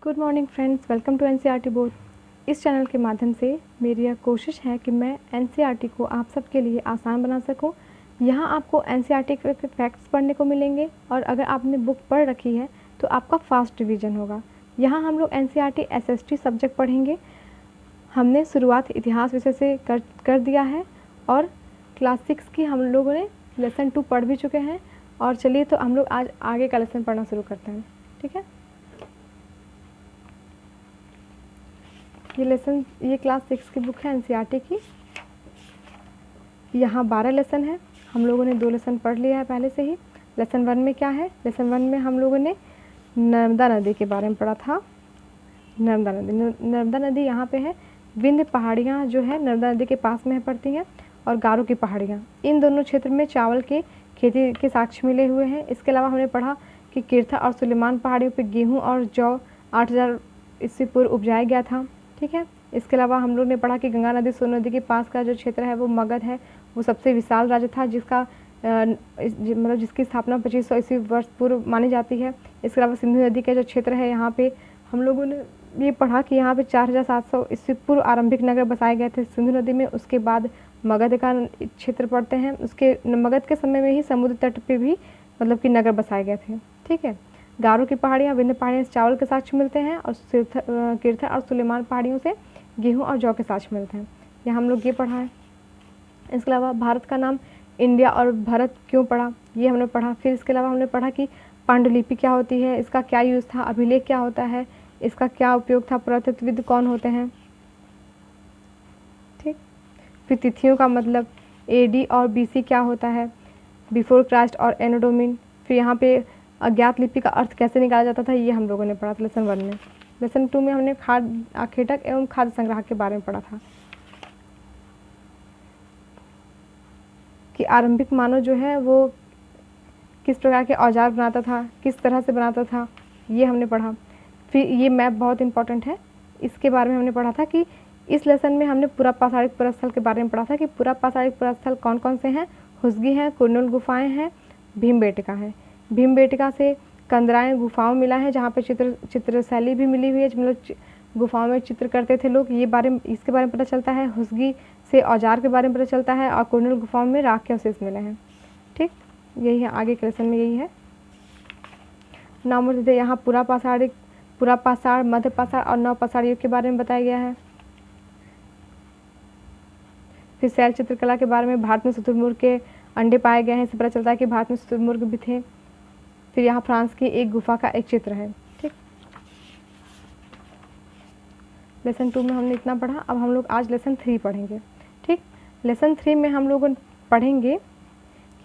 Good morning friends, welcome to NCERT board. इस channel के माध्यम से मेरी यह कोशिश है कि मैं एनसीईआरटी को आप सबके लिए आसान बना सकूं। यहाँ आपको एनसीईआरटी के फैक्ट्स पढ़ने को मिलेंगे और अगर आपने बुक पढ़ रखी है तो आपका फास्ट रिवीजन होगा। यहाँ हम लोग एनसीईआरटी एसएसटी सब्जेक्ट पढ़ेंगे। हमने शुरुआत इतिहास विषय से कर दिया है और क्लास 6 की हम लोगों ने लेसन 2 पढ़ भी चुके हैं। और चलिए तो हम लोग आज आगे का लेसन पढ़ना शुरू करते हैं। ठीक है, ये क्लास 6 की बुक है एनसीईआरटी की। यहाँ 12 लेसन है। हम लोगों ने 2 लेसन पढ़ लिया है पहले से ही। लेसन 1 में क्या है? लेसन 1 में हम लोगों ने नर्मदा नदी के बारे में पढ़ा था। नर्मदा नदी यहाँ पे है। विंध्य पहाड़ियाँ जो है नर्मदा नदी के पास में पड़ती हैं और गारो की पहाड़ियाँ, इन दोनों क्षेत्र में चावल के खेती के साक्ष्य मिले हुए हैं। इसके अलावा हमने पढ़ा कि किरथा और सुलेमान पहाड़ियों पर गेहूँ और जौ 8000 ईस्वी पूर्व उपजाया गया था। ठीक है, इसके अलावा हम लोग ने पढ़ा कि गंगा नदी सोन नदी के पास का जो क्षेत्र है वो मगध है। वो सबसे विशाल राज्य था जिसका मतलब जिसकी स्थापना 2500 ईस्वी वर्ष पूर्व मानी जाती है। इसके अलावा सिंधु नदी का जो क्षेत्र है यहाँ पे हम लोगों ने ये पढ़ा कि यहाँ पे 4700 ईस्वी पूर्व आरंभिक नगर बसाए गए थे सिंधु नदी में। उसके बाद मगध का क्षेत्र पढ़ते हैं। उसके मगध के समय में ही समुद्र तट पे भी मतलब कि नगर बसाए गए थे। ठीक है, गारो की पहाड़ियाँ, विंध्य पहाड़ियाँ से चावल के साक्ष्य मिलते हैं और किरथा और सुलेमान पहाड़ियों से गेहूं और जौ के साक्ष्य मिलते हैं। यहाँ हम लोग ये पढ़ा है। इसके अलावा भारत का नाम इंडिया और भरत क्यों पड़ा, ये हमने पढ़ा। फिर इसके अलावा हमने पढ़ा कि पांडुलिपि क्या होती है, इसका क्या यूज़ था, अभिलेख क्या होता है, इसका क्या उपयोग था, पुरातत्वविद कौन होते हैं। ठीक, फिर तिथियों का मतलब एडी और बीसी क्या होता है, बिफोर क्राइस्ट और एनो डोमिन। फिर यहाँ पे अज्ञात लिपि का अर्थ कैसे निकाला जाता था, ये हम लोगों ने पढ़ा था लेसन 1 में। लेसन 2 में हमने खाद्य आखेटक एवं खाद्य संग्रह के बारे में पढ़ा था कि आरंभिक मानव जो है वो किस प्रकार के औजार बनाता था, किस तरह से बनाता था, ये हमने पढ़ा। फिर ये मैप बहुत इंपॉर्टेंट है, इसके बारे में हमने पढ़ा था कि इस लेसन में हमने पुरापाषाणिक पुरास्थल के बारे में पढ़ा था कि पुरापाषाणिक पुरास्थल कौन कौन से हैं। हुसगी हैं, कुरनूल गुफाएँ हैं, भीमबेटका है। भीमबेटका से कंदराएँ गुफाओं मिला है जहाँ पे चित्रशैली भी मिली हुई है, मतलब गुफाओं में चित्र करते थे लोग। इसके बारे में पता चलता है। हुसगी से औजार के बारे में पता चलता है और कुरनूल गुफाओं में राख के अवशेष मिले हैं। ठीक, यही है आगे के लेसन में, यही है। नामों यहाँ पुरापाषाण, मध्यपाषाण और नवपाषाण युग के बारे में बताया गया है। फिर शैल चित्रकला के बारे में भारत में शुतुरमुर्ग के अंडे पाए गए हैं, इससे पता चलता है कि भारत में शुतुरमुर्ग भी थे। फिर यहाँ फ्रांस की एक गुफा का एक चित्र है। ठीक, लेसन 2 में हमने इतना पढ़ा। अब हम लोग आज लेसन 3 पढ़ेंगे। ठीक, लेसन 3 में हम लोग पढ़ेंगे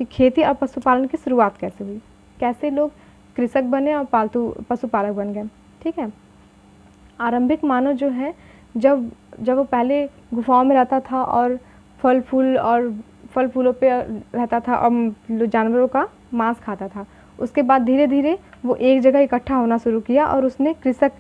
कि खेती और पशुपालन की शुरुआत कैसे हुई, कैसे लोग कृषक बने और पालतू पशुपालक बन गए। ठीक है, आरंभिक मानव जो है जब वो पहले गुफाओं में रहता था और फल फूलों पे रहता था और जानवरों का मांस खाता था। उसके बाद धीरे धीरे वो एक जगह इकट्ठा होना शुरू किया और उसने कृषक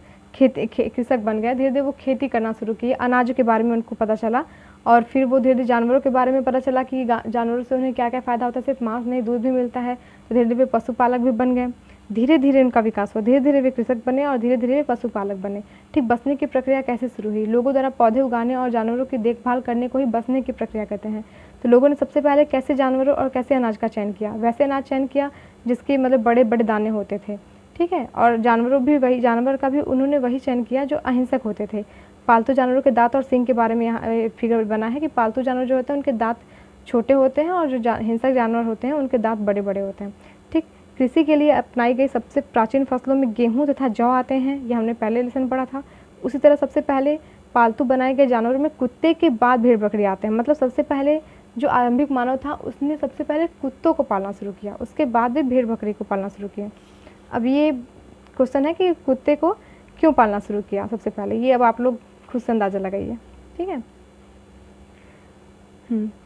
बन गया। धीरे धीरे वो खेती करना शुरू किया, अनाज के बारे में उनको पता चला और फिर वो धीरे धीरे जानवरों के बारे में पता चला कि जानवरों से उन्हें क्या क्या फ़ायदा होता है, सिर्फ मांस नहीं दूध भी मिलता है। तो धीरे धीरे पशुपालक भी बन गए। धीरे धीरे उनका विकास हुआ, धीरे धीरे वे कृषक बने और धीरे धीरे वे पशुपालक बने। ठीक, बसने की प्रक्रिया कैसे शुरू हुई? लोगों द्वारा पौधे उगाने और जानवरों की देखभाल करने को ही बसने की प्रक्रिया कहते हैं। तो लोगों ने सबसे पहले कैसे जानवरों और कैसे अनाज का चयन किया? वैसे अनाज चयन किया जिसके मतलब बड़े बड़े दाने होते थे। ठीक है, और जानवर का भी उन्होंने वही चयन किया जो अहिंसक होते थे। पालतू जानवरों के दांत और सींग के बारे में यहाँ फिगर बना है कि पालतू जानवर जो होते हैं उनके दांत छोटे होते हैं और जो हिंसक जानवर होते हैं उनके दांत बड़े बड़े होते हैं। ठीक, कृषि के लिए अपनाई गई सबसे प्राचीन फसलों में गेहूँ तथा जौ आते हैं, ये हमने पहले लेसन पढ़ा था। उसी तरह सबसे पहले पालतू बनाए गए जानवरों में कुत्ते के बाद भेड़ बकरी आते हैं। मतलब सबसे पहले जो आरंभिक मानव था उसने सबसे पहले कुत्तों को पालना शुरू किया, उसके बाद भी भेड़ बकरी को पालना शुरू किया। अब ये क्वेश्चन है कि कुत्ते को क्यों पालना शुरू किया सबसे पहले, ये अब आप लोग खुद से अंदाज़ा लगाइए। ठीक है,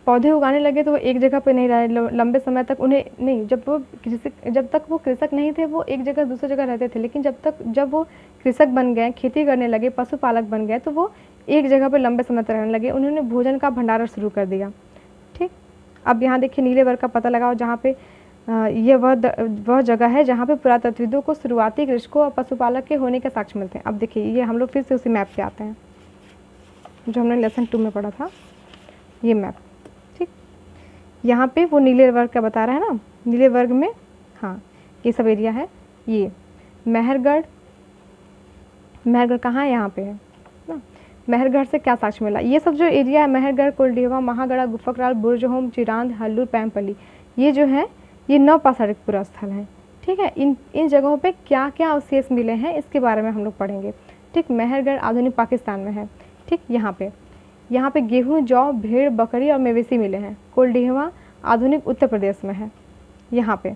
पौधे उगाने लगे तो वो एक जगह पे नहीं रहे लंबे समय तक। उन्हें नहीं, जब तक वो कृषक नहीं थे वो एक जगह दूसरी जगह रहते थे, लेकिन जब वो कृषक बन गए, खेती करने लगे, पशुपालक बन गए तो वो एक जगह पे लंबे समय तक रहने लगे। उन्होंने भोजन का भंडारण शुरू कर दिया। ठीक, अब यहाँ देखिए नीले वर्ग का पता लगाओ जहाँ पे ये वह जगह है जहाँ पे पुरातत्वविदों को शुरुआती कृषकों और पशुपालक के होने के साक्ष्य मिलते हैं। अब देखिए ये हम लोग फिर से उसी मैप पे आते हैं जो हमने लेसन 2 में पढ़ा था, ये मैप। ठीक, यहाँ पे वो नीले वर्ग का बता रहा है ना, नीले वर्ग में हाँ ये सब एरिया है। ये मेहरगढ़ कहाँ है, यहाँ पे है ना। मेहरगढ़ से क्या साक्ष्य मिला, ये सब जो एरिया है मेहरगढ़, कोल्डिहवा, महागढ़ा, गुफकराल, बुर्जहोम, चिरांद, हल्लूर, पैमपल्ली, ये जो है ये नवपाषाणिक पुरा स्थल हैं। ठीक है, इन जगहों पे क्या क्या अवशेष मिले हैं इसके बारे में हम लोग पढ़ेंगे। ठीक, मेहरगढ़ आधुनिक पाकिस्तान में है। ठीक, यहाँ पे गेहूँ, जौ, भेड़, बकरी और मवेशी मिले हैं। कोल्डिहवा आधुनिक उत्तर प्रदेश में है। यहाँ पे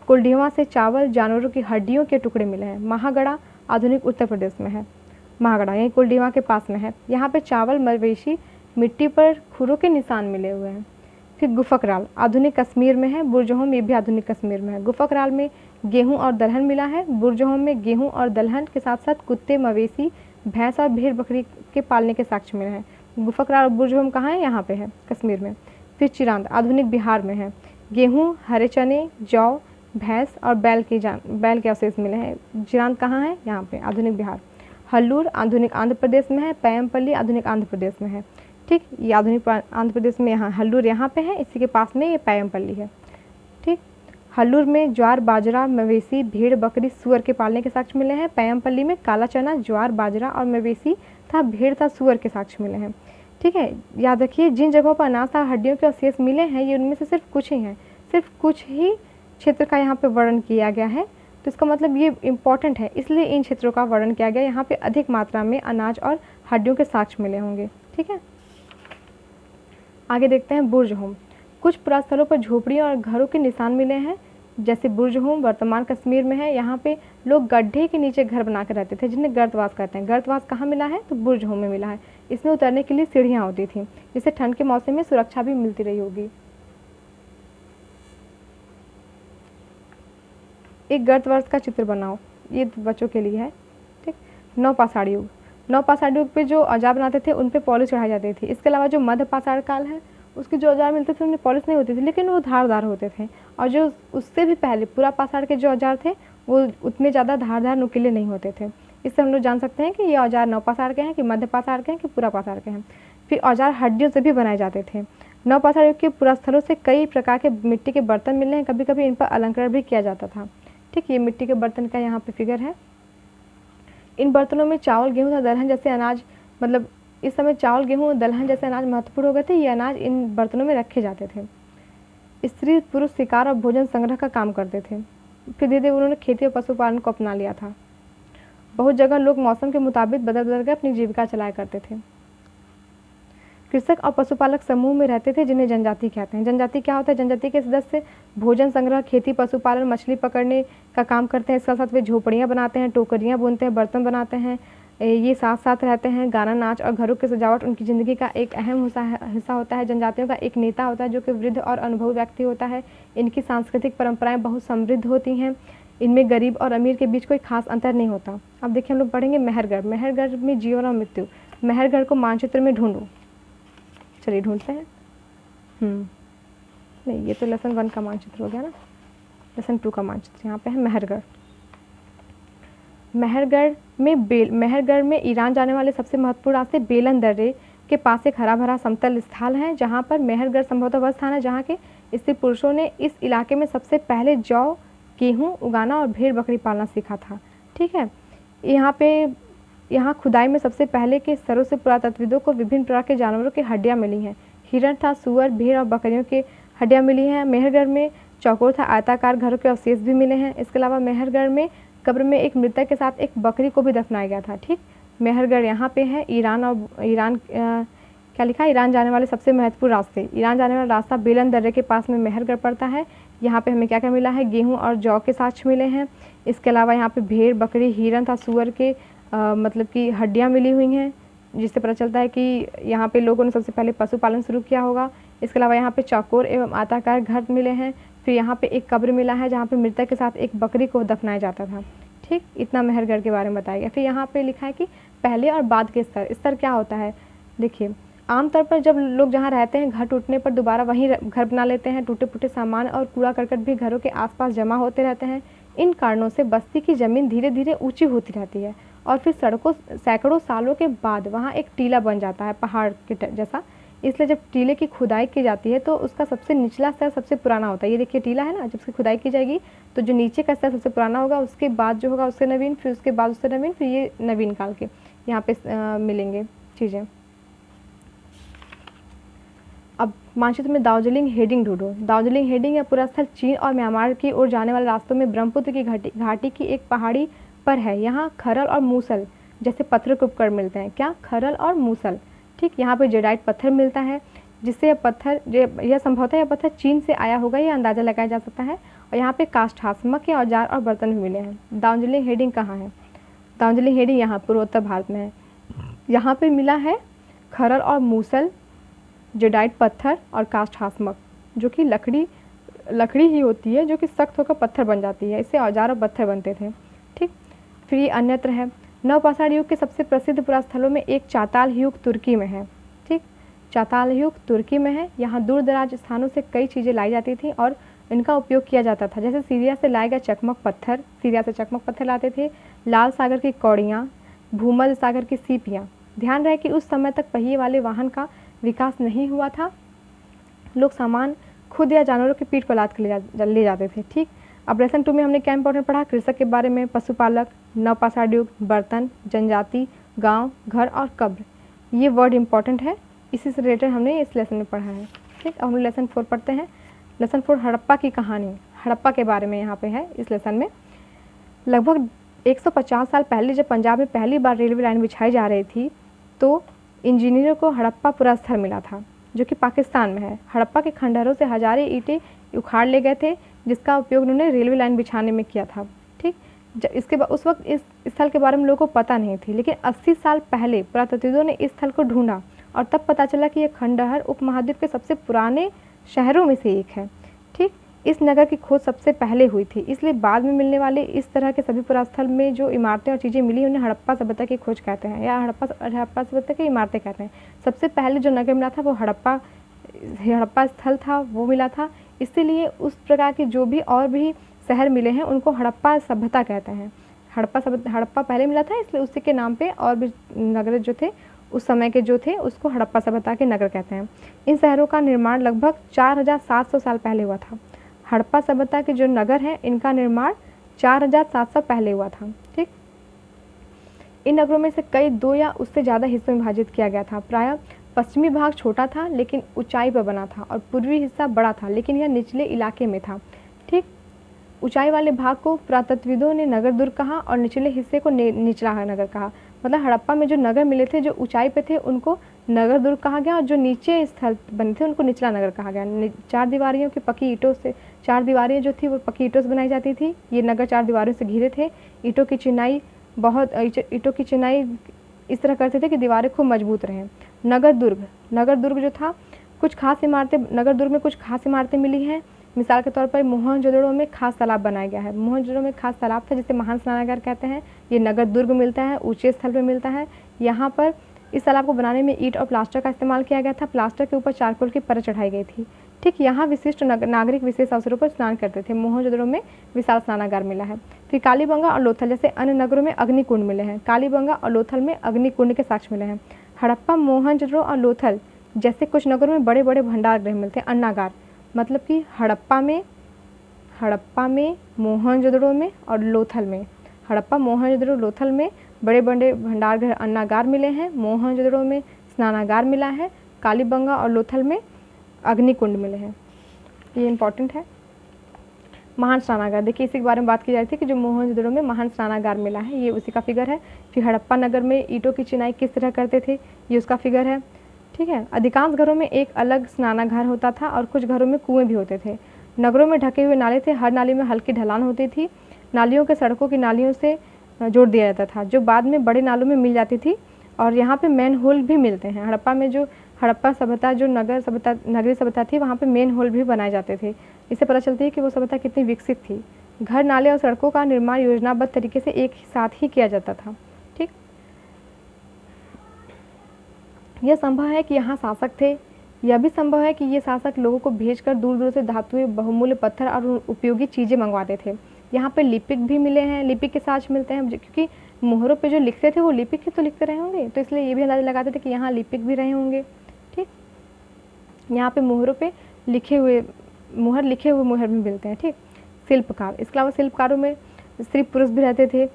कोल्डिहवा से चावल, जानवरों की हड्डियों के टुकड़े मिले हैं। महागढ़ा आधुनिक उत्तर प्रदेश में है। महागढ़ा यही कोल्डिहवा के पास में है। यहाँ पे चावल, मवेशी, मिट्टी पर खुरों के निशान मिले हुए हैं। फिर गुफकराल आधुनिक कश्मीर में है। बुर्जहोम ये भी आधुनिक कश्मीर में है। गुफकराल में गेहूं और दलहन मिला है। बुर्जहोम में गेहूं और दलहन के साथ साथ कुत्ते, मवेशी, भैंस और भेड़ बकरी के पालने के साक्ष्य मिले हैं। गुफकराल और बुर्जहोम कहाँ है, यहाँ पे है कश्मीर में। फिर चिरांद आधुनिक बिहार में है। गेहूँ, हरे चने, जौ, भैंस और बैल के अवशेष मिले हैं। चिरांद कहाँ है, यहाँ पे आधुनिक बिहार। हल्लूर आधुनिक आंध्र प्रदेश में है। पैमपल्ली आधुनिक आंध्र प्रदेश में है। ठीक, ये आधुनिक आंध्र प्रदेश में यहाँ हल्लूर यहाँ पे है, इसी के पास में ये पैमपल्ली है। ठीक, हल्लूर में ज्वार, बाजरा, मवेशी, भेड़, बकरी, सुअर के पालने के साक्ष्य मिले हैं। पैमपल्ली में काला चना, ज्वार, बाजरा और मवेशी तथा भेड़ तथा सुअर के साक्ष्य मिले हैं। ठीक है, याद रखिए जिन जगहों पर अनाज तथा हड्डियों के अवशेष मिले हैं ये उनमें से सिर्फ कुछ ही हैं। सिर्फ कुछ ही क्षेत्र का यहाँ पे वर्णन किया गया है, तो इसका मतलब ये इम्पॉर्टेंट है, इसलिए इन क्षेत्रों का वर्णन किया गया। यहाँ पे अधिक मात्रा में अनाज और हड्डियों के साक्ष्य मिले होंगे। ठीक है, आगे देखते हैं बुर्जहोम। कुछ पुरास्थलों पर झोपड़ियों और घरों के निशान मिले हैं, जैसे बुर्जहोम वर्तमान कश्मीर में है। यहाँ पे लोग गड्ढे के नीचे घर बना कर रहते थे, जिन्हें गर्तवास कहते हैं। गर्तवास कहाँ मिला है, तो बुर्जहोम में मिला है। इसमें उतरने के लिए सीढ़ियाँ होती थी, जिससे ठंड के मौसम में सुरक्षा भी मिलती रही होगी। एक गर्तवास का चित्र बनाओ, ये बच्चों के लिए है। ठीक, नवपाषाण युग। नवपाषाण युग पे जो औजार बनाते थे उन पे पॉलिश चढ़ाई जाती थी। इसके अलावा जो मध्य पाषाण काल है उसके जो औजार मिलते थे उनमें पॉलिश नहीं होती थी, लेकिन वो धारदार होते थे। और जो उससे भी पहले पूरा पाषाण के जो औजार थे वो उतने ज़्यादा धारदार नुकीले नहीं होते थे। इससे हम लोग जान सकते हैं कि ये औजार नवपाषाण के हैं, कि मध्य पाषाण के हैं, कि पूरा पाषाण के हैं। फिर औजार हड्डियों से भी बनाए जाते थे। नवपाषाण युग के पुरास्थलों से कई प्रकार के मिट्टी के बर्तन मिले हैं। कभी कभी इन पर अलंकरण भी किया जाता था। ठीक, ये मिट्टी के बर्तन का यहाँ पे फिगर है। इन बर्तनों में चावल, गेहूँ तथा दलहन जैसे अनाज, मतलब इस समय चावल, गेहूँ और दलहन जैसे अनाज महत्वपूर्ण हो गए थे। ये अनाज इन बर्तनों में रखे जाते थे। स्त्री पुरुष शिकार और भोजन संग्रह का काम करते थे। फिर धीरे धीरे उन्होंने खेती और पशुपालन को अपना लिया था। बहुत जगह लोग मौसम के मुताबिक बदल बदल कर अपनी जीविका चलाया करते थे। कृषक और पशुपालक समूह में रहते थे, जिन्हें जनजाति कहते हैं। जनजाति क्या होता है, जनजाति के सदस्य भोजन संग्रह, खेती, पशुपालन, मछली पकड़ने का काम करते हैं। इसके साथ वे झोपड़ियाँ बनाते हैं, टोकरियाँ बुनते हैं, बर्तन बनाते हैं। ये साथ साथ रहते हैं। गाना, नाच और घरों की सजावट उनकी ज़िंदगी का एक अहम हिस्सा होता है। जनजातियों का एक नेता होता है जो कि वृद्ध और अनुभवी व्यक्ति होता है। इनकी सांस्कृतिक परंपराएं बहुत समृद्ध होती हैं। इनमें गरीब और अमीर के बीच कोई खास अंतर नहीं होता। अब देखिए हम लोग पढ़ेंगे मेहरगढ़। मेहरगढ़ में जीवन और मृत्यु। मेहरगढ़ को मानचित्र में ढूंढो। चलिए ढूंढते हैं। नहीं, ये तो लेसन 1 का मानचित्र हो गया ना। लेसन 2 का मानचित्र यहाँ पे है मेहरगढ़। मेहरगढ़ में ईरान जाने वाले सबसे महत्वपूर्ण रास्ते बेलन दर्रे के पास एक हरा भरा समतल स्थल है, जहाँ पर मेहरगढ़ संभवतः वह स्थान है जहाँ के स्त्री पुरुषों ने इस इलाके में सबसे पहले जौ, गेहूँ उगाना और भेड़ बकरी पालना सीखा था। ठीक है, यहाँ खुदाई में सबसे पहले के स्तरों से पुरातत्वविदों को विभिन्न प्रकार के जानवरों की हड्डियाँ मिली हैं। हिरण था, सुअर, भेड़ और बकरियों की हड्डियाँ मिली हैं। मेहरगढ़ में चौकोर था आयताकार घरों के अवशेष भी मिले हैं। इसके अलावा मेहरगढ़ में कब्र में एक मृतक के साथ एक बकरी को भी दफनाया गया था। ठीक, मेहरगढ़ यहाँ पे है। क्या लिखा है, ईरान जाने वाले सबसे महत्वपूर्ण रास्ते। ईरान जाने वाला रास्ता बेलन दर्रे के पास में मेहरगढ़ पड़ता है। यहाँ पे हमें क्या क्या मिला है, गेहूँ और जौ के साक्ष्य मिले हैं। इसके अलावा यहाँ पे भेड़, बकरी, हिरण था, सुअर के मतलब कि हड्डियाँ मिली हुई हैं, जिससे पता चलता है कि यहाँ पे लोगों ने सबसे पहले पशुपालन शुरू किया होगा। इसके अलावा यहाँ पे चौकोर एवं आयताकार घर मिले हैं। फिर यहाँ पे एक कब्र मिला है जहाँ पे मृतक के साथ एक बकरी को दफनाया जाता था। ठीक, इतना मेहरगढ़ के बारे में बताया गया। फिर यहाँ पे लिखा है कि पहले और बाद के स्तर क्या होता है। देखिए, आमतौर पर जब लोग जहाँ रहते हैं घर टूटने पर दोबारा वहीं घर बना लेते हैं। टूटे फूटे सामान और कूड़ा करकट भी घरों के आसपास जमा होते रहते हैं। इन कारणों से बस्ती की ज़मीन धीरे धीरे ऊंची होती रहती है और फिर सैकड़ों सालों के बाद वहाँ एक टीला बन जाता है पहाड़ के जैसा। इसलिए जब टीले की खुदाई की जाती है तो उसका सबसे निचला स्तर सबसे पुराना होता है। ये देखिए टीला है ना, जब उसकी खुदाई की जाएगी तो जो नीचे का स्तर सबसे पुराना होगा, उसके बाद जो होगा उससे नवीन, फिर उसके बाद उससे नवीन, फिर ये नवीन काल के यहाँ पे मिलेंगे चीज़ें। अब मानचित्र में दार्जिलिंग हेडिंग ढूंढो। दार्जिलिंग हेडिंग या पूरा स्थल चीन और म्यांमार की ओर जाने वाले रास्तों में ब्रह्मपुत्र की घाटी की एक पहाड़ी पर है। यहाँ खरल और मूसल जैसे पत्थर के उपकरण मिलते हैं। क्या? खरल और मूसल। ठीक, यहाँ पे जेडाइट पत्थर मिलता है, जिससे यह संभवतः यह पत्थर चीन से आया होगा, यह अंदाज़ा लगाया जा सकता है। और यहाँ पे काष्ठात्मक के औजार और बर्तन भी मिले हैं। दार्जिलिंग हेडिंग कहाँ है? दार्जिलिंग हेडिंग यहाँ पूर्वोत्तर भारत में है। यहाँ पे मिला है खरल और मूसल, जेडाइट पत्थर और काष्ठात्मक, जो कि लकड़ी ही होती है, जो कि सख्त होकर पत्थर बन जाती है। इससे औजार और पत्थर बनते थे। ठीक, फिर ये अन्यत्र है। नवपाषाण युग के सबसे प्रसिद्ध पुरास्थलों में एक चाताल युग तुर्की में है। ठीक, चाताल युग तुर्की में है। यहाँ दूर दराज स्थानों से कई चीज़ें लाई जाती थी और इनका उपयोग किया जाता था। जैसे सीरिया से लाए गए चकमक पत्थर लाते थे, लाल सागर की कौड़ियाँ, भूमध्य सागर की सीपियाँ। ध्यान रहे कि उस समय तक पहिए वाले वाहन का विकास नहीं हुआ था। लोग सामान खुद या जानवरों की पीठ पर लाद कर ले जाते थे। ठीक, अब लेसन 2 में हमने क्या इंपॉर्टेंट पढ़ा? कृषक के बारे में, पशुपालक, नवपाषाण युग, बर्तन, जनजाति, गांव, घर और कब्र। ये वर्ड इंपॉर्टेंट है, इसी से रिलेटेड हमने इस लेसन में पढ़ा है। ठीक, अब हम लेसन 4 पढ़ते हैं। लेसन 4 हड़प्पा की कहानी। हड़प्पा के बारे में यहाँ पे है इस लेसन में। लगभग 150 साल पहले जब पंजाब में पहली बार रेलवे लाइन बिछाई जा रही थी तो इंजीनियरों को हड़प्पा पुरास्थल मिला था, जो कि पाकिस्तान में है। हड़प्पा के खंडहरों से हजारों ईंटें उखाड़ ले गए थे, जिसका उपयोग उन्होंने रेलवे लाइन बिछाने में किया था। ठीक, इसके बाद उस वक्त इस स्थल के बारे में लोगों को पता नहीं थी, लेकिन 80 साल पहले पुरातत्वविदों ने इस स्थल को ढूंढा और तब पता चला कि यह खंडहर उपमहाद्वीप के सबसे पुराने शहरों में से एक है। ठीक, इस नगर की खोज सबसे पहले हुई थी, इसलिए बाद में मिलने वाले इस तरह के सभी पुरास्थल में जो इमारतें और चीज़ें मिली उन्हें हड़प्पा सभ्यता की खोज कहते हैं, या हड़प्पा सभ्यता की इमारतें कहते हैं। सबसे पहले जो नगर मिला था वो हड़प्पा स्थल था, वो मिला था। इसीलिए उस प्रकार के जो भी और भी शहर मिले हैं उनको हड़प्पा सभ्यता कहते हैं। हड़प्पा पहले मिला था, इसलिए उसी के नाम पे और भी नगर जो थे उस समय के जो थे उसको हड़प्पा सभ्यता के नगर कहते हैं। इन शहरों का निर्माण लगभग 4700 साल पहले हुआ था। हड़प्पा सभ्यता के जो नगर हैं इनका निर्माण 4700 पहले हुआ था। ठीक, इन नगरों में से कई 2 या उससे ज़्यादा हिस्सों में विभाजित किया गया था। प्रायः पश्चिमी भाग छोटा था लेकिन ऊंचाई पर बना था और पूर्वी हिस्सा बड़ा था लेकिन यह निचले इलाके में था। ठीक, ऊंचाई वाले भाग को पुरातत्वविदों ने नगर दुर्ग कहा और निचले हिस्से को निचला नगर कहा। मतलब हड़प्पा में जो नगर मिले थे जो ऊंचाई पे थे उनको नगर दुर्ग कहा गया और जो नीचे स्थल बने थे उनको निचला नगर कहा गया। 4 दीवारियों की पक्की ईंटों से 4 दीवारें जो थी वो पक्की ईंटों से बनाई जाती थी। ये नगर 4 दीवारों से घिरे थे। ईंटों की चिनाई इस तरह करते थे कि दीवारें खूब मजबूत रहें। नगर दुर्ग जो था नगर दुर्ग में कुछ खास इमारतें मिली हैं। मिसाल के तौर पर मोहनजोदड़ो में खास तालाब बनाया गया है। मोहनजोदड़ो में खास तालाब था जिसे महान स्नानागार कहते हैं। ये नगर दुर्ग मिलता है, ऊंचे स्थल पर मिलता है। यहाँ पर इस तालाब को बनाने में ईंट और प्लास्टर का इस्तेमाल किया गया था। प्लास्टर के ऊपर चारकोल की परत चढ़ाई गई थी। ठीक, यहाँ विशिष्ट नागरिक विशेष अवसरों पर स्नान करते थे। मोहनजोदड़ो में विशाल स्नानागार मिला है। फिर कालीबंगा और लोथल जैसे अन्य नगरों में अग्निकुंड मिले हैं। कालीबंगा और लोथल में अग्निकुंड के साक्ष्य मिले हैं। हड़प्पा, मोहनजोदड़ो और लोथल जैसे कुछ नगरों में बड़े बड़े भंडार गृह मिलते हैं, अन्नागार। मतलब कि हड़प्पा में, मोहनजोदड़ो में और लोथल में, हड़प्पा, मोहनजोदड़ो, लोथल में बड़े बड़े भंडार गृह अन्नागार मिले हैं। मोहनजोदड़ो में स्नानागार मिला है। कालीबंगा और लोथल में अग्निकुंड मिले हैं। ये इंपॉर्टेंट है। महान स्नानागार, देखिए इसी के बारे में बात की जा रही थी कि जो मोहनजोदड़ो में महान स्नानागार मिला है, ये उसी का फिगर है। फिर हड़प्पा नगर में ईंटों की चिनाई किस तरह करते थे, ये उसका फिगर है। ठीक है, अधिकांश घरों में एक अलग स्नानागार होता था और कुछ घरों में कुएं भी होते थे। नगरों में ढके हुए नाले थे, हर नाली में हल्की ढलान होती थी। नालियों के सड़कों की नालियों से जोड़ दिया जाता था, जो बाद में बड़े नालों में मिल जाती थी। और यहाँ पे मेन होल भी मिलते हैं। हड़प्पा में जो हड़प्पा सभ्यता जो नगरीय सभ्यता थी वहाँ पे मेन होल भी बनाए जाते थे। इससे पता चलती है कि वो सभ्यता कितनी विकसित थी। घर, नाले और सड़कों का निर्माण योजनाबद्ध तरीके से एक साथ ही किया जाता था। ठीक, यह संभव है कि यहाँ शासक थे। यह भी संभव है कि ये शासक लोगों को भेजकर दूर दूर से धातुएं, बहुमूल्य पत्थर और उपयोगी चीज़ें मंगवाते थे। यहाँ पे लिपिक भी मिले हैं, लिपिक के साथ मिलते हैं, क्योंकि मोहरों पे जो लिखते थे वो लिपिक ही तो लिखते रहे होंगे, तो इसलिए ये भी अंदाजा लगाते थे कि यहाँ लिपिक भी रहे होंगे। ठीक, यहाँ पे मोहरों पे लिखे हुए मोहर भी मिलते हैं। ठीक, शिल्पकार, इसके अलावा शिल्पकारों में स्त्री पुरुष भी रहते थे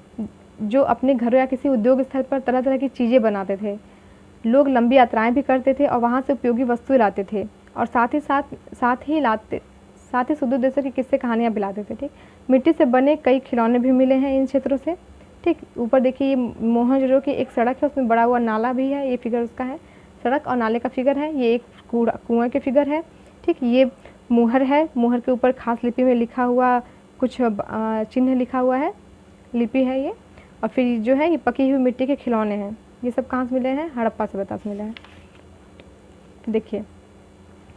जो अपने घरों या किसी उद्योग स्थल पर तरह तरह की चीज़ें बनाते थे। लोग लंबी यात्राएं भी करते थे और वहाँ से उपयोगी वस्तुएं लाते थे, और साथ ही सुदूर देशों की किस्से कहानियाँ भी लाते थे। ठीक, मिट्टी से बने कई खिलौने भी मिले हैं इन क्षेत्रों से। ठीक, ऊपर देखिए ये मोहनजोदड़ो की एक सड़क है, उसमें बड़ा हुआ नाला भी है, ये फिगर उसका है, सड़क और नाले का फिगर है। ये एक कुआं के फिगर है। ठीक, ये मोहर है, मोहर के ऊपर खास लिपि में लिखा हुआ कुछ चिन्ह लिखा हुआ है, लिपि है ये। और फिर जो है ये पकी हुई मिट्टी के खिलौने हैं। ये सब कहाँ से मिले हैं? हड़प्पा सभ्यता से मिले हैं। देखिए,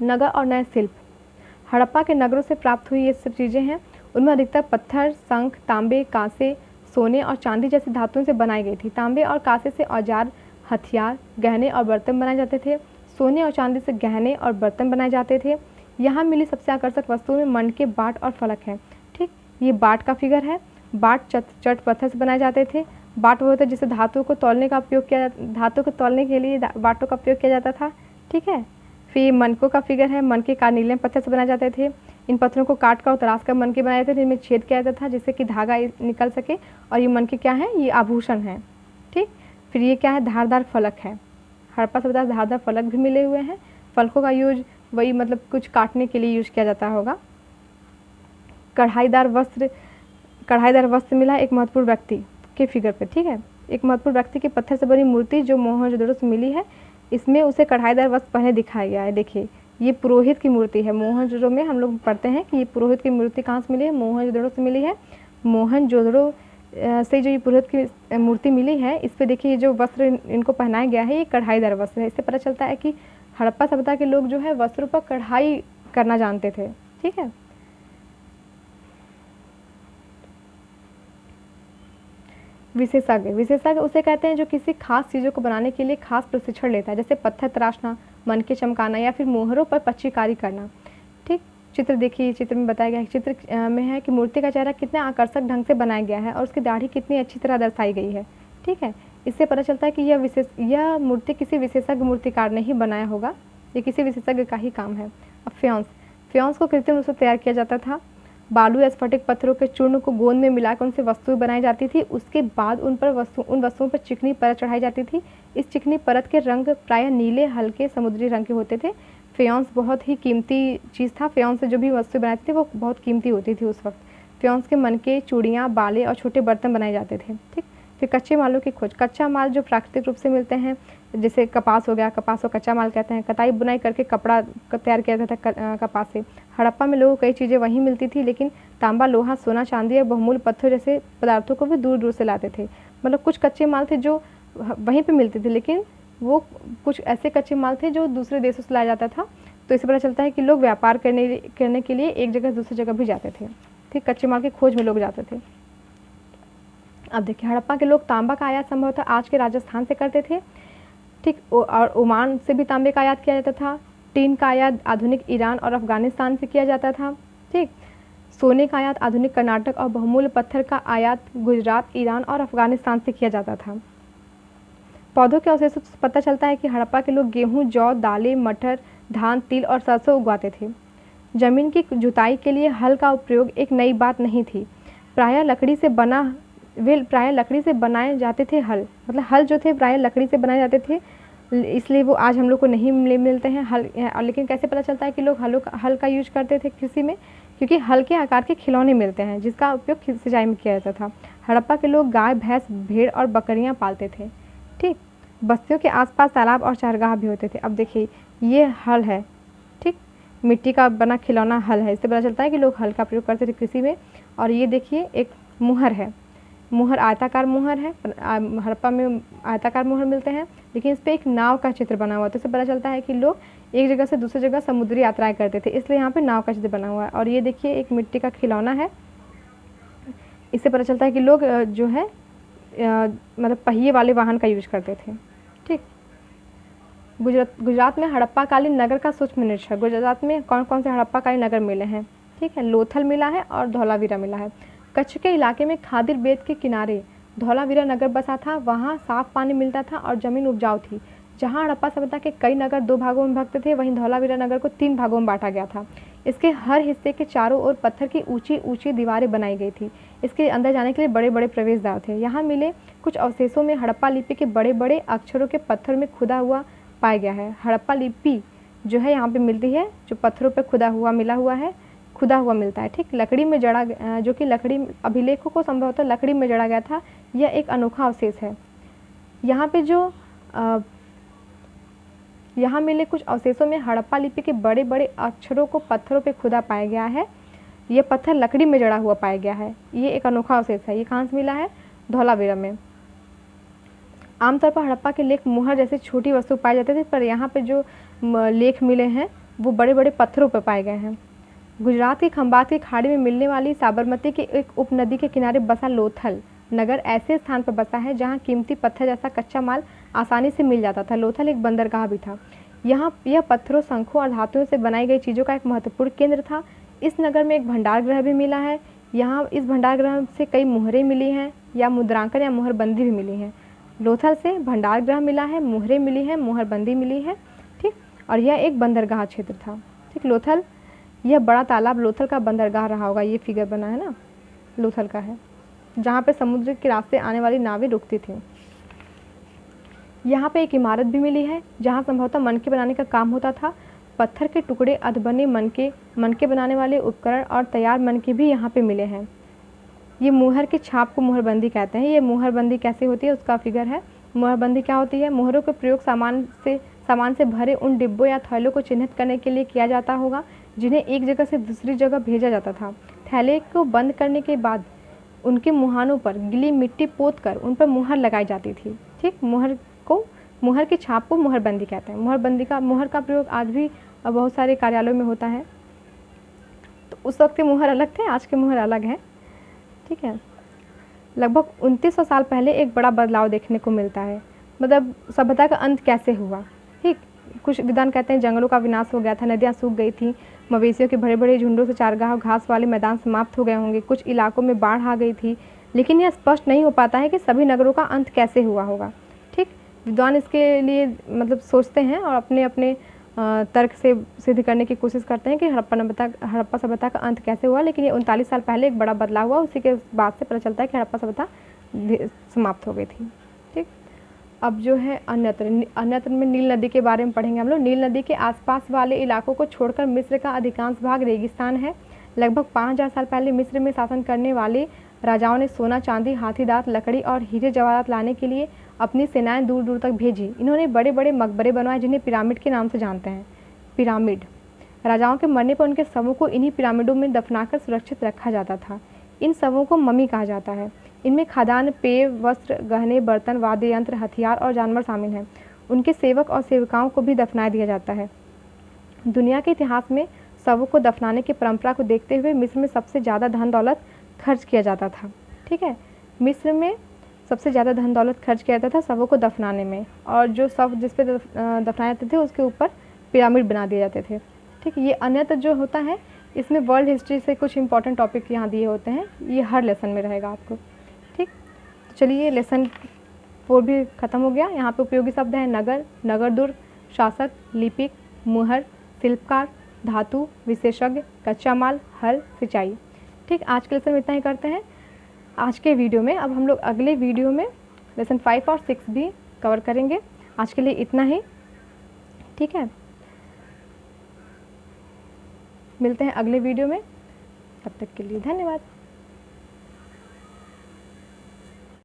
नगर और नए शिल्प, हड़प्पा के नगरों से प्राप्त हुई ये सब चीज़ें हैं। उनमें अधिकतर पत्थर, शंख, तांबे, कांसे, सोने और चांदी जैसी धातुओं से बनाई गई थी। तांबे और कांसे से औजार, हथियार, गहने और बर्तन बनाए जाते थे। सोने और चांदी से गहने और बर्तन बनाए जाते थे। यहाँ मिली सबसे आकर्षक वस्तुओं में मणके, बाट और फलक हैं। ठीक, ये बाट का फिगर है। बाट चट पत्थर से बनाए जाते थे। बाट वो होता है जिसे धातु को तौलने के लिए बाटों का उपयोग किया जाता था। ठीक है, फिर ये मनकों का फिगर है। मनके कार्निलियन पत्थर से बनाए जाते थे। इन पत्थरों को काट कर और तराश कर मनके बनाए जाते थे, जिनमें छेद किया जाता था जिससे कि धागा निकल सके। और ये मनके क्या है? ये आभूषण है। ठीक, फिर ये क्या है? धारदार फलक है। हड़प्पा सभ्यता से धारदार फलक भी मिले हुए हैं। फलकों का यूज वही मतलब कुछ काटने के लिए यूज किया जाता होगा। कढ़ाईदार वस्त्र मिला एक महत्वपूर्ण व्यक्ति के फिगर पे। ठीक है, एक महत्वपूर्ण व्यक्ति की पत्थर से बनी मूर्ति जो मोहनजोदड़ो से मिली है, इसमें उसे कढ़ाईदार वस्त्र पहने दिखाया गया है। देखिए, ये पुरोहित की मूर्ति है। मोहनजोदड़ो में हम लोग पढ़ते हैं कि ये पुरोहित की मूर्ति कहाँ से मिली है? मोहनजोदड़ो से मिली है। मोहनजोदड़ो से जो ये पुरोहित की मूर्ति मिली है, इस पर देखिए जो वस्त्र इनको पहनाया गया है ये कढ़ाईदार वस्त्र है। इससे पता चलता है कि हड़प्पा सभ्यता के लोग जो है वस्त्रों पर कढ़ाई करना जानते थे। ठीक है, विशेषज्ञ उसे कहते हैं जो किसी खास चीज़ों को बनाने के लिए खास प्रशिक्षण लेता है, जैसे पत्थर तराशना, मनके चमकाना या फिर मोहरों पर पच्चीकारी करना। ठीक, चित्र देखिए, चित्र में बताया गया है, चित्र में है कि मूर्ति का चेहरा कितने आकर्षक ढंग से बनाया गया है और उसकी दाढ़ी कितनी अच्छी तरह दर्शाई गई है। ठीक है, इससे पता चलता है कि यह मूर्ति किसी विशेषज्ञ मूर्तिकार ने ही बनाया होगा, ये किसी विशेषज्ञ का ही काम है। अब फ्योंस को कृत्रिम रूप से तैयार किया जाता था। बालू या स्फटिक पत्थरों के चूर्ण को गोंद में मिलाकर उनसे वस्तुएं बनाई जाती थी। उसके बाद उन वस्तुओं पर चिकनी परत चढ़ाई जाती थी। इस चिकनी परत के रंग प्रायः नीले, हल्के समुद्री रंग के होते थे। फ्योंस बहुत ही कीमती चीज़ था। फ्योंस से जो भी वस्तुएं बनाती थी वो बहुत कीमती होती थी उस वक्त। फ्योंस के मनके, चूड़ियाँ, बाले और छोटे बर्तन बनाए जाते थे। ठीक, फिर कच्चे मालों की खोज। कच्चा माल जो प्राकृतिक रूप से मिलते हैं, जैसे कपास हो गया, कपास को कच्चा माल कहते हैं। कताई बुनाई करके कपड़ा तैयार किया जाता था कपास से। हड़प्पा में लोगों को कई चीज़ें वहीं मिलती थी, लेकिन तांबा, लोहा, सोना, चांदी और बहुमूल्य पत्थर जैसे पदार्थों को भी दूर दूर से लाते थे। मतलब कुछ कच्चे माल थे जो वहीं पे मिलते थे, लेकिन वो कुछ ऐसे कच्चे माल थे जो दूसरे देशों से लाया जाता था। तो इससे पता चलता है कि लोग व्यापार करने के लिए एक जगह से दूसरी जगह भी जाते थे। ठीक, कच्चे माल की खोज में लोग जाते थे। अब देखिए, हड़प्पा के लोग तांबा का आयात संभवतः आज के राजस्थान से करते थे। ठीक, और ओमान से भी तांबे का आयात किया जाता था। टीन का आयात आधुनिक ईरान और अफगानिस्तान से किया जाता था। ठीक, सोने का आयात आधुनिक कर्नाटक और बहुमूल्य पत्थर का आयात गुजरात, ईरान और अफगानिस्तान से किया जाता था। पौधों के अवशेषों से पता चलता है कि हड़प्पा के लोग गेहूँ, जौ, दालें, मटर, धान, तिल और सरसों उगाते थे। जमीन की जुताई के लिए हल का उपयोग एक नई बात नहीं थी। प्रायः लकड़ी से बनाए जाते थे हल, मतलब हल जो थे प्रायः लकड़ी से बनाए जाते थे, इसलिए वो आज हम लोग को नहीं मिलते हैं हल। लेकिन कैसे पता चलता है कि लोग हल का यूज करते थे कृषि में? क्योंकि हल के आकार के खिलौने मिलते हैं जिसका उपयोग सिंचाई में किया जाता था। हड़प्पा के लोग गाय, भैंस, भेड़ और बकरियां पालते थे। ठीक, बस्तियों के आसपास तालाब और चारगाह भी होते थे। अब देखिए, ये हल है। ठीक, मिट्टी का बना खिलौना हल है। इससे पता चलता है कि लोग हल का प्रयोग करते थे कृषि में। और ये देखिए, एक मुहर है। मुहर आयताकार मुहर है। हड़प्पा में आयताकार मुहर मिलते हैं, लेकिन इस पर एक नाव का चित्र बना हुआ है। तो इससे पता चलता है कि लोग एक जगह से दूसरी जगह समुद्री यात्राएं करते थे, इसलिए यहाँ पे नाव का चित्र बना हुआ है। और ये देखिए, एक मिट्टी का खिलौना है। इससे पता चलता है कि लोग जो है मतलब पहिए वाले वाहन का यूज करते थे। ठीक, गुजरात में हड़प्पाकालीन नगर का सूक्ष्म निरीक्षण। गुजरात में कौन कौन से हड़प्पाकालीन नगर मिले हैं? ठीक है, लोथल मिला है और धौलावीरा मिला है। कच्छ के इलाके में खादिर बेट के किनारे धौलावीरा नगर बसा था। वहाँ साफ पानी मिलता था और ज़मीन उपजाऊ थी। जहाँ हड़प्पा सभ्यता के कई नगर 2 भागों में विभक्त थे, वहीं धौलावीरा नगर को 3 भागों में बांटा गया था। इसके हर हिस्से के चारों ओर पत्थर की ऊंची ऊंची दीवारें बनाई गई थी। इसके अंदर जाने के लिए बड़े बड़े प्रवेश द्वार थे। यहाँ मिले कुछ अवशेषों में हड़प्पा लिपि के बड़े बड़े अक्षरों के पत्थर में खुदा हुआ पाया गया है। हड़प्पा लिपि जो है यहाँ पे मिलती है, जो पत्थरों पे खुदा हुआ मिलता है। ठीक, लकड़ी में जड़ा, जो कि लकड़ी अभिलेखों को संभवतः लकड़ी में जड़ा गया था। यह एक अनोखा अवशेष है। यहाँ पे जो यहाँ मिले कुछ अवशेषों में हड़प्पा लिपि के बड़े बड़े अक्षरों को पत्थरों पे खुदा पाया गया है। यह पत्थर लकड़ी में जड़ा हुआ पाया गया है। ये एक अनोखा अवशेष है। ये कहाँ से मिला है? धौलावीरा में। आमतौर पर हड़प्पा के लेख मुहर जैसी छोटी वस्तु पाए जाते थे, पर यहाँ पे जो लेख मिले हैं वो बड़े बड़े पत्थरों पर पाए गए हैं। गुजरात की खंबात की खाड़ी में मिलने वाली साबरमती की एक उपनदी के किनारे बसा लोथल नगर ऐसे स्थान पर बसा है जहाँ कीमती पत्थर जैसा कच्चा माल आसानी से मिल जाता था। लोथल एक बंदरगाह भी था। यह पत्थरों, शंखों और धातुओं से बनाई गई चीज़ों का एक महत्वपूर्ण केंद्र था। इस नगर में एक भंडार गृह भी मिला है। यहाँ इस भंडार गृह से कई मुहरें मिली हैं या मुद्रांकन या मुहरबंदी भी मिली हैं। लोथल से भंडार गृह मिला है, मुहरें मिली हैं, मुहरबंदी मिली है। ठीक, और यह एक बंदरगाह क्षेत्र था। ठीक, लोथल, यह बड़ा तालाब लोथल का बंदरगाह रहा होगा। ये फिगर बना है ना, लोथल का है, जहाँ पे समुद्र के रास्ते आने वाली नावें रुकती थीं। यहाँ पे एक इमारत भी मिली है जहाँ संभवतः मनके बनाने का काम होता था। पत्थर के टुकड़े, अधबने मनके बनाने वाले उपकरण और तैयार मनके भी यहाँ पे मिले हैं। ये मुहर की छाप को मुहरबंदी कहते हैं। ये मुहरबंदी कैसे होती है उसका फिगर है। मुहरबंदी क्या होती है? मुहरों का प्रयोग सामान से भरे उन डिब्बों या थैलों को चिन्हित करने के लिए किया जाता होगा जिन्हें एक जगह से दूसरी जगह भेजा जाता था। थैले को बंद करने के बाद उनके मुहानों पर गीली मिट्टी पोत कर उन पर मुहर लगाई जाती थी। ठीक, मुहर की छाप को मुहरबंदी कहते हैं। मुहर का प्रयोग आज भी बहुत सारे कार्यालयों में होता है। तो उस वक्त के मुहर अलग थे, आज के मुहर अलग हैं। ठीक है, लगभग 2900 साल पहले एक बड़ा बदलाव देखने को मिलता है। मतलब सभ्यता का अंत कैसे हुआ? ठीक, कुछ विद्वान कहते हैं जंगलों का विनाश हो गया था, नदियाँ सूख गई थी, मवेशियों के बड़े बड़े झुंडों से चारगाह घास वाले मैदान समाप्त हो गए होंगे, कुछ इलाकों में बाढ़ आ गई थी। लेकिन यह स्पष्ट नहीं हो पाता है कि सभी नगरों का अंत कैसे हुआ होगा। ठीक, विद्वान इसके लिए मतलब सोचते हैं और अपने अपने तर्क से सिद्ध करने की कोशिश करते हैं कि हड़प्पा सभ्यता का अंत कैसे हुआ। लेकिन ये 39 साल पहले एक बड़ा बदलाव हुआ, उसी के बाद से पता चलता है कि हड़प्पा सभ्यता समाप्त हो गई थी। ठीक, अब जो है अन्यत्र में नील नदी के बारे में पढ़ेंगे हम लोग। नील नदी के आसपास वाले इलाकों को छोड़कर मिस्र का अधिकांश भाग रेगिस्तान है। लगभग 5000 साल पहले मिस्र में शासन करने वाले राजाओं ने सोना, चांदी, हाथी दांत, लकड़ी और हीरे जवाहरात लाने के लिए अपनी सेनाएं दूर दूर तक भेजी। इन्होंने बड़े बड़े मकबरे बनवाए जिन्हें पिरामिड के नाम से जानते हैं। पिरामिड, राजाओं के मरने पर उनके शवों को इन्हीं पिरामिडों में दफनाकर सुरक्षित रखा जाता था। इन शवों को मम्मी कहा जाता है। इनमें खाद्यान्न, पेय, वस्त्र, गहने, बर्तन, वाद्य यंत्र, हथियार और जानवर शामिल हैं। उनके सेवक और सेविकाओं को भी दफना दिया जाता है। दुनिया के इतिहास में शवों को दफनाने की परंपरा को देखते हुए मिस्र में सबसे ज़्यादा धन दौलत खर्च किया जाता था। ठीक है, मिस्र में सबसे ज़्यादा धन दौलत खर्च किया जाता था शवों को दफनाने में, और जो शव जिस पे दफनाए जाते थे उसके ऊपर पिरामिड बना दिए जाते थे। ठीक, ये अन्यत्र जो होता है इसमें वर्ल्ड हिस्ट्री से कुछ इंपॉर्टेंट टॉपिक यहाँ दिए होते हैं। ये हर लेसन में रहेगा आपको। ठीक, तो चलिए लेसन 4 भी ख़त्म हो गया। यहाँ पे उपयोगी शब्द हैं नगर, नगरदुर्ग, शासक, लिपिक, मुहर, शिल्पकार, धातु, विशेषज्ञ, कच्चा माल, हल, सिंचाई। ठीक, आज के लेसन में इतना ही करते हैं आज के वीडियो में। अब हम लोग अगले वीडियो में लेसन 5 और 6 भी कवर करेंगे। आज के लिए इतना ही। ठीक है, मिलते हैं अगले वीडियो में, तब तक के लिए धन्यवाद।